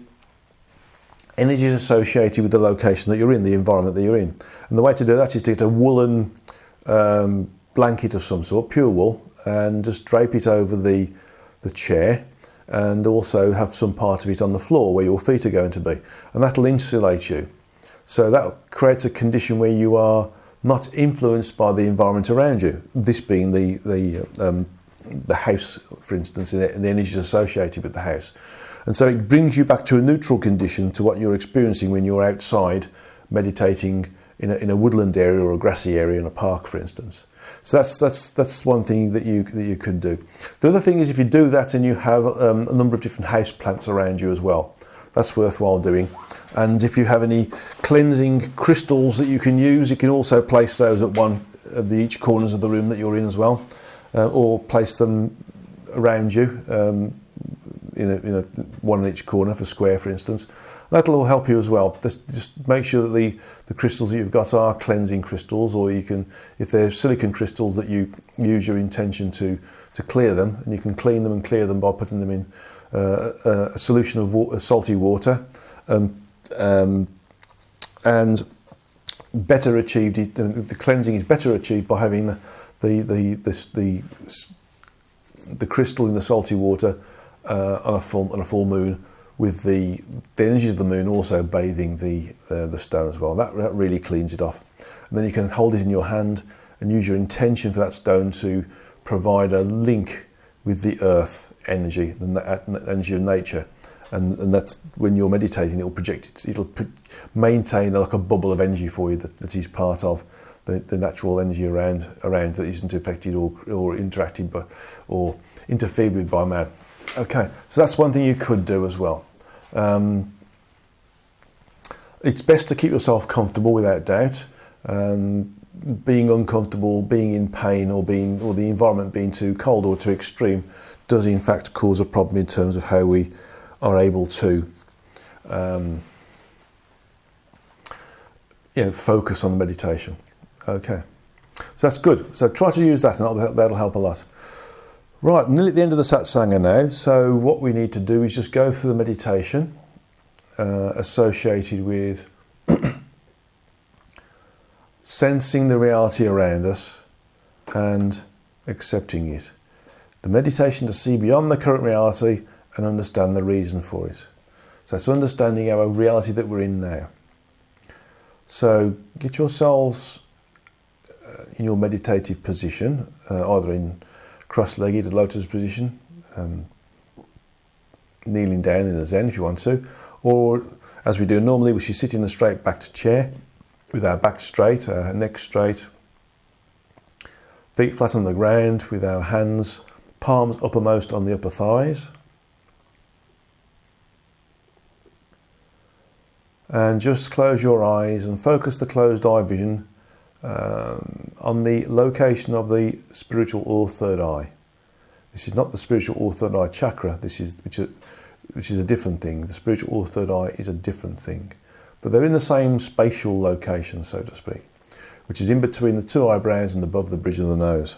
Speaker 1: energies associated with the location that you're in, the environment that you're in. And the way to do that is to get a woolen blanket of some sort, pure wool, and just drape it over the chair, and also have some part of it on the floor where your feet are going to be, and that'll insulate you. So that creates a condition where you are not influenced by the environment around you, this being the house, for instance, and the energies associated with the house. And so it brings you back to a neutral condition to what you're experiencing when you're outside meditating in a woodland area or a grassy area in a park, for instance. So that's one thing that you could do. The other thing is, if you do that and you have a number of different house plants around you as well, that's worthwhile doing. And if you have any cleansing crystals that you can use, you can also place those at one of each corners of the room that you're in as well, or place them around you, one in each corner for square, for instance. That'll all help you as well. Just make sure that the crystals that you've got are cleansing crystals, or you can, if they're silicon crystals, that you use your intention to clear them, and you can clean them and clear them by putting them in a solution of salty water, and better achieved. The cleansing is better achieved by having the crystal in the salty water on a full moon, with the energies of the moon also bathing the stone as well. That really cleans it off. And then you can hold it in your hand and use your intention for that stone to provide a link with the earth energy, the energy of nature. And that's when you're meditating, it'll project it. It'll maintain like a bubble of energy for you that is part of the natural energy around that isn't affected or interacted by or interfered with by man. Okay, so that's one thing you could do as well. It's best to keep yourself comfortable, without doubt. Being uncomfortable, being in pain, or the environment being too cold or too extreme does in fact cause a problem in terms of how we are able to focus on the meditation. Okay, so that's good. So try to use that, and that'll help a lot. Right, nearly at the end of the satsanga now. So what we need to do is just go through the meditation associated with sensing the reality around us and accepting it. The meditation to see beyond the current reality and understand the reason for it. So it's understanding our reality that we're in now. So get yourselves in your meditative position, either in cross-legged, lotus position, kneeling down in the Zen if you want to, or as we do normally, we should sit in a straight backed chair with our back straight, our neck straight, feet flat on the ground with our hands, palms uppermost on the upper thighs. And just close your eyes and focus the closed eye vision on the location of the spiritual or third eye. This is not the spiritual or third eye chakra, which is a different thing. The spiritual or third eye is a different thing. But they're in the same spatial location, so to speak, which is in between the two eyebrows and above the bridge of the nose.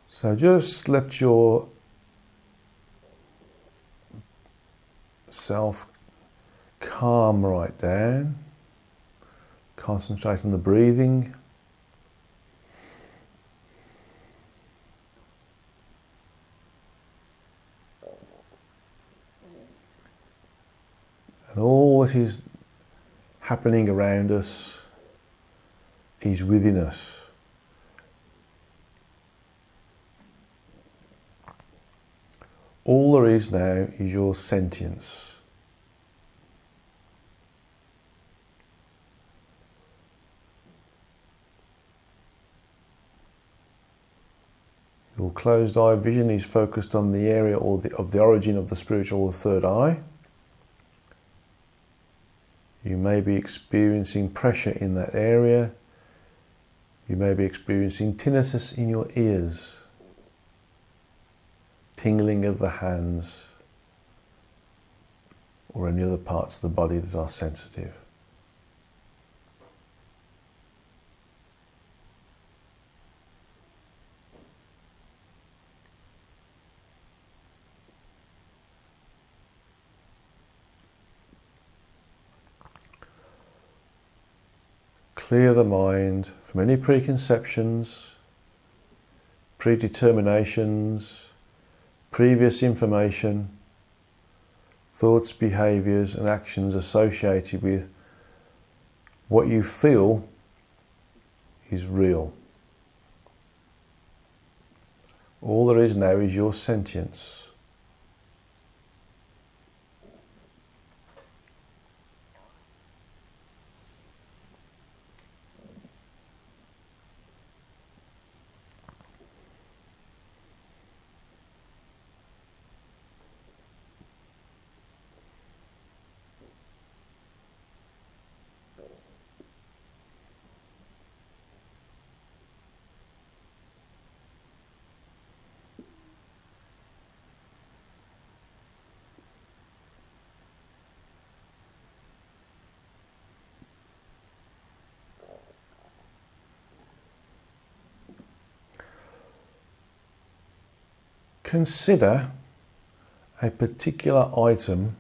Speaker 1: So just let your self calm right down. Concentrate on the breathing. And all that is happening around us is within us. All there is now is your sentience. Your closed eye vision is focused on the area of the origin of the spiritual or third eye. You may be experiencing pressure in that area. You may be experiencing tinnitus in your ears. Tingling of the hands, or any other parts of the body that are sensitive. Clear the mind from any preconceptions, predeterminations, previous information, thoughts, behaviours and actions associated with what you feel is real. All there is now is your sentience. Consider a particular item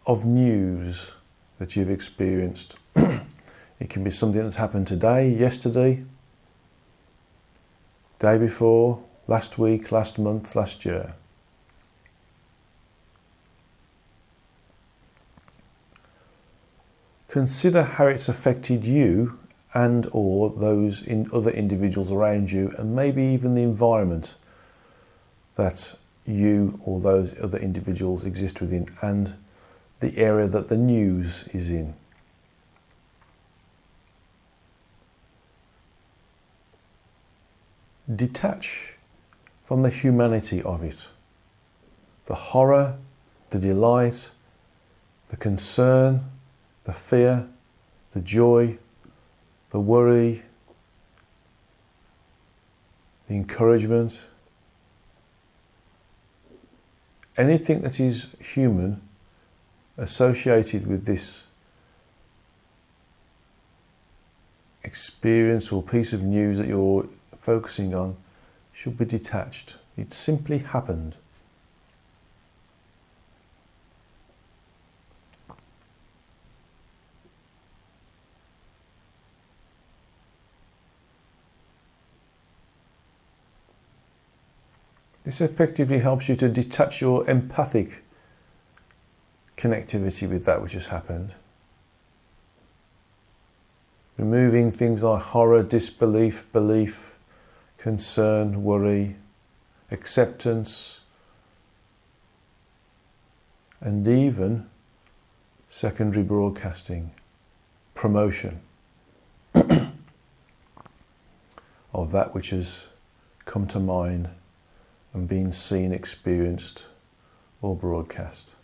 Speaker 1: of news that you've experienced. It can be something that's happened today, yesterday, day before, last week, last month, last year. Consider how it's affected you and or those in other individuals around you, and maybe even the environment that you or those other individuals exist within, and the area that the news is in. Detach from the humanity of it, the horror, the delight, the concern, the fear, the joy, the worry, the encouragement, anything that is human associated with this experience or piece of news that you're focusing on should be detached. It simply happened. This effectively helps you to detach your empathic connectivity with that which has happened. Removing things like horror, disbelief, belief, concern, worry, acceptance, and even secondary broadcasting, promotion of that which has come to mind and been seen, experienced, or broadcast.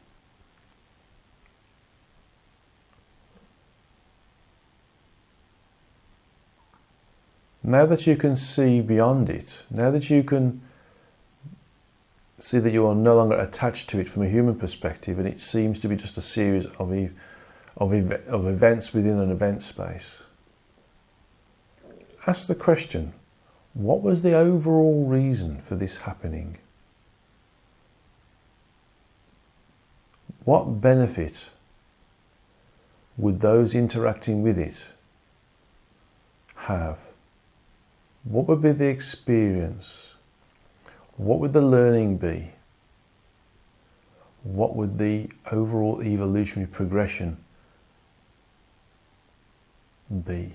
Speaker 1: Now that you can see beyond it, now that you can see that you are no longer attached to it from a human perspective, and it seems to be just a series of events within an event space, ask the question, what was the overall reason for this happening? What benefit would those interacting with it have? What would be the experience? What would the learning be? What would the overall evolutionary progression be?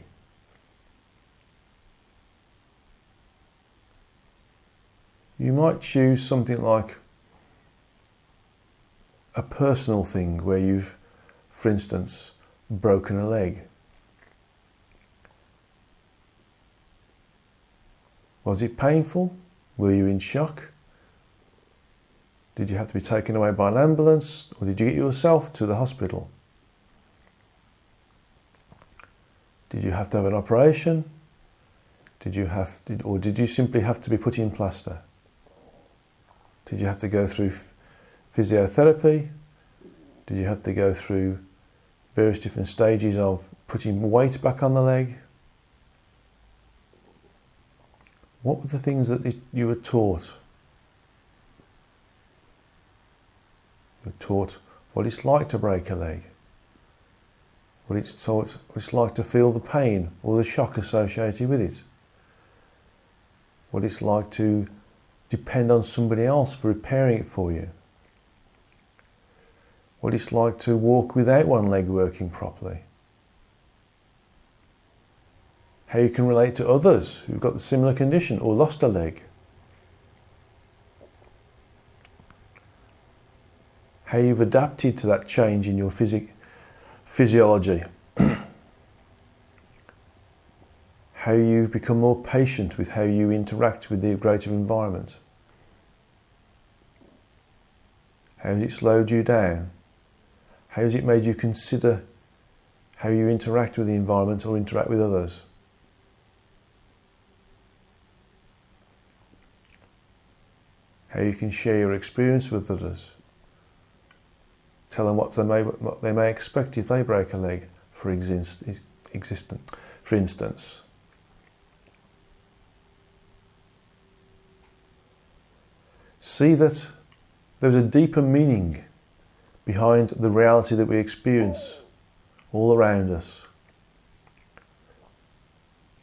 Speaker 1: You might choose something like a personal thing where you've, for instance, broken a leg. Was it painful? Were you in shock? Did you have to be taken away by an ambulance, or did you get yourself to the hospital? Did you have to have an operation? Did you simply have to be put in plaster? Did you have to go through physiotherapy? Did you have to go through various different stages of putting weight back on the leg? What were the things that you were taught? You were taught what it's like to break a leg, what it's like to feel the pain or the shock associated with it, what it's like to depend on somebody else for repairing it for you, what it's like to walk without one leg working properly, how you can relate to others who've got the similar condition or lost a leg, how you've adapted to that change in your physiology, how you've become more patient with how you interact with the greater environment, how has it slowed you down, how has it made you consider how you interact with the environment or interact with others. How you can share your experience with others. Tell them what they may expect if they break a leg, for instance. See that there's a deeper meaning behind the reality that we experience all around us.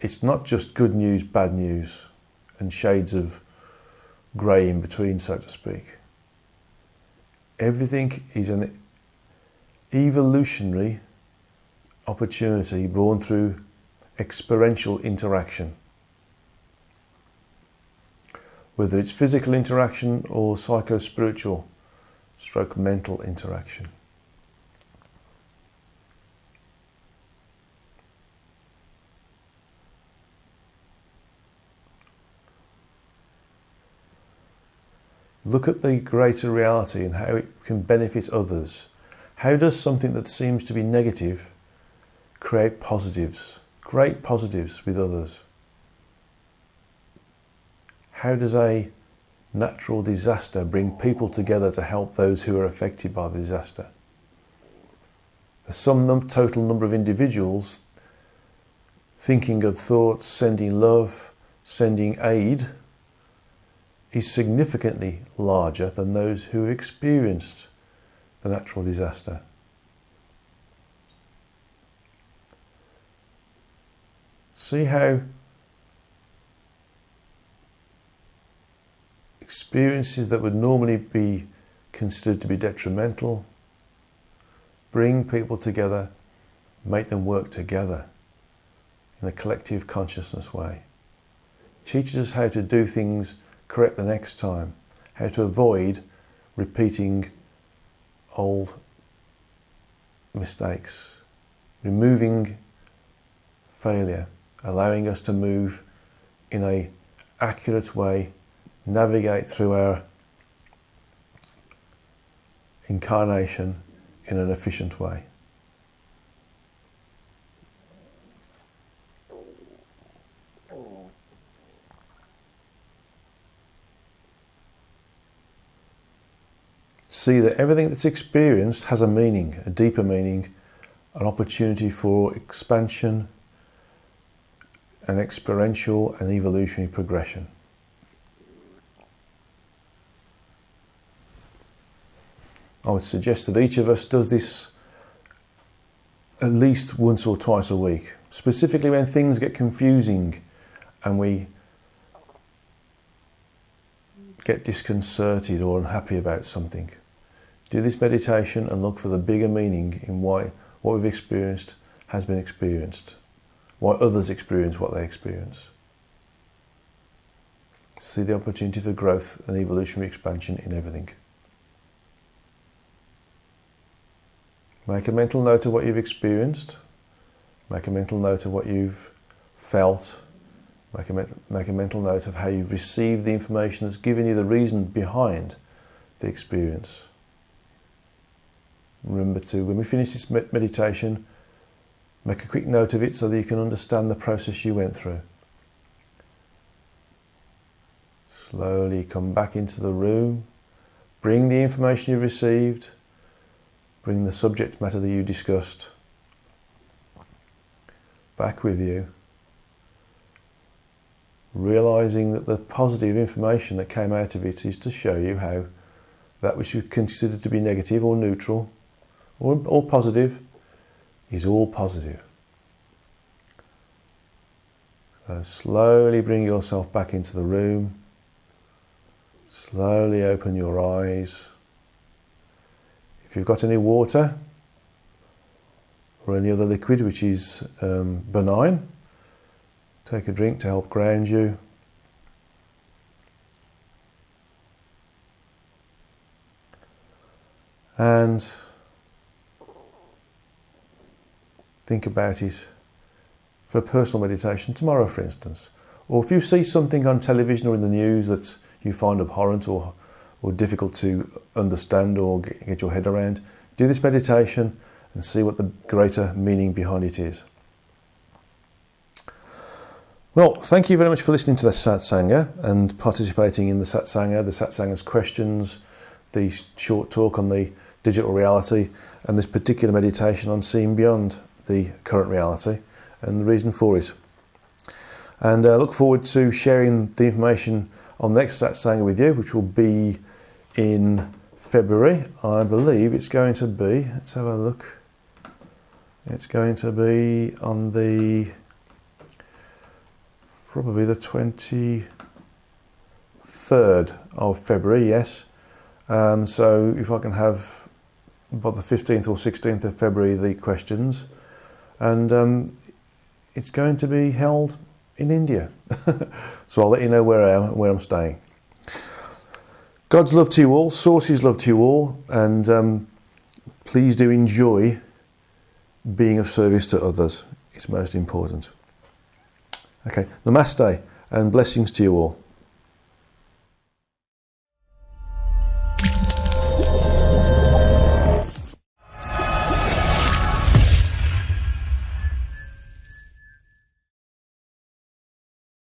Speaker 1: It's not just good news, bad news, and shades of grey in between, so to speak. Everything is an evolutionary opportunity born through experiential interaction. Whether it's physical interaction or psychospiritual / mental interaction. Look at the greater reality and how it can benefit others. How does something that seems to be negative create positives, great positives with others? How does a natural disaster bring people together to help those who are affected by the disaster? The total number of individuals thinking of thoughts, sending love, sending aid is significantly larger than those who experienced the natural disaster. See how experiences that would normally be considered to be detrimental, bring people together, make them work together in a collective consciousness way. Teaches us how to do things correct the next time, how to avoid repeating old mistakes, removing failure, allowing us to move in a accurate way, navigate through our incarnation in an efficient way. See that everything that's experienced has a meaning, a deeper meaning, an opportunity for expansion, an experiential and evolutionary progression. I would suggest that each of us does this at least once or twice a week, specifically when things get confusing and we get disconcerted or unhappy about something. Do this meditation and look for the bigger meaning in why what we've experienced has been experienced, why others experience what they experience. See the opportunity for growth and evolutionary expansion in everything. Make a mental note of what you've experienced. Make a mental note of what you've felt. Make a mental note of how you've received the information that's given you the reason behind the experience. Remember to, when we finish this meditation, make a quick note of it so that you can understand the process you went through. Slowly come back into the room. Bring the information you've received. Bring the subject matter that you discussed back with you. Realising that the positive information that came out of it is to show you how that which you consider to be negative or neutral or positive is all positive. So slowly bring yourself back into the room. Slowly open your eyes. If you've got any water or any other liquid which is benign, take a drink to help ground you. And think about it for a personal meditation tomorrow, for instance. Or if you see something on television or in the news that you find abhorrent or difficult to understand or get your head around, do this meditation and see what the greater meaning behind it is. Well, thank you very much for listening to the Satsanga and participating in the Satsanga's questions, the short talk on the digital reality, and this particular meditation on seeing beyond the current reality and the reason for it. And I look forward to sharing the information on the next Satsanga with you, which will be in February. I believe it's going to be, let's have a look, it's going to be on probably the 23rd of February, yes. So if I can have about the 15th or 16th of February the questions, and it's going to be held in India. So I'll let you know where I'm staying. God's love to you all, Source's love to you all, and please do enjoy being of service to others. It's most important. Okay, Namaste and blessings to you all.